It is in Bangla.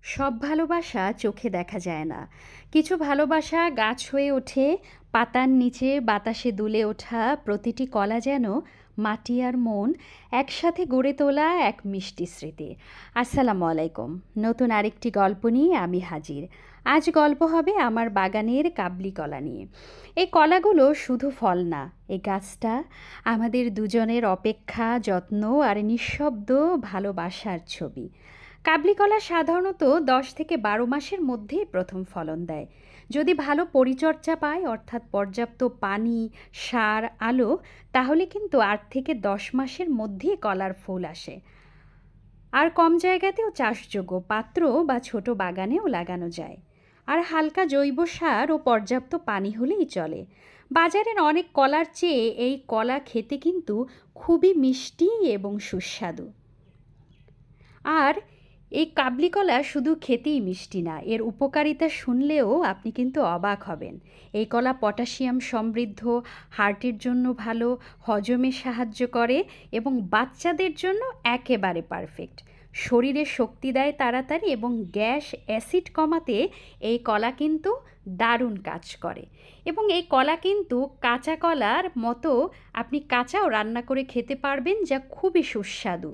সব ভালোবাসা চোখে দেখা যায় না। কিছু ভালোবাসা গাছ হয়ে ওঠে, পাতার নিচে বাতাসে দুলে ওঠা প্রতিটি কলা যেন মাটি আর মন একসাথে গড়ে তোলা এক মিষ্টি স্মৃতি। আসসালামু আলাইকুম। নতুন আরেকটি গল্প নিয়ে আমি হাজির। আজ গল্প হবে আমার বাগানের কাবলি কলা নিয়ে। এই কলাগুলো শুধু ফল না, এই গাছটা আমাদের দুজনের অপেক্ষা, যত্ন আর নিঃশব্দ ভালোবাসার ছবি। কাবলি কলা সাধারণত 10 থেকে 12 মাসের মধ্যেই প্রথম ফলন দেয়। যদি ভালো পরিচর্যা পায়, অর্থাৎ পর্যাপ্ত পানি, সার, আলো, তাহলে কিন্তু 8 থেকে 10 মাসের মধ্যেই কলার ফুল আসে। আর কম জায়গাতেও চাষযোগ্য পাত্র বা ছোট বাগানেও লাগানো যায়। আর হালকা জৈব সার ও পর্যাপ্ত পানি হলেই চলে। বাজারের অনেক কলার চেয়ে এই কলা খেতে কিন্তু খুবই মিষ্টি এবং সুস্বাদু। আর এই কাবলি কলা শুধু খেতেই মিষ্টি না, এর উপকারিতা শুনলেও আপনি কিন্তু অবাক হবেন। এই কলা পটাশিয়াম সমৃদ্ধ, হার্টের জন্য ভালো, হজমে সাহায্য করে এবং বাচ্চাদের জন্য একেবারে পারফেক্ট। শরীরে শক্তি দেয় তাড়াতাড়ি এবং গ্যাস অ্যাসিড কমাতে এই কলা কিন্তু দারুণ কাজ করে। এবং এই কলা কিন্তু কাঁচা কলার মতো আপনি কাঁচাও রান্না করে খেতে পারবেন, যা খুবই সুস্বাদু।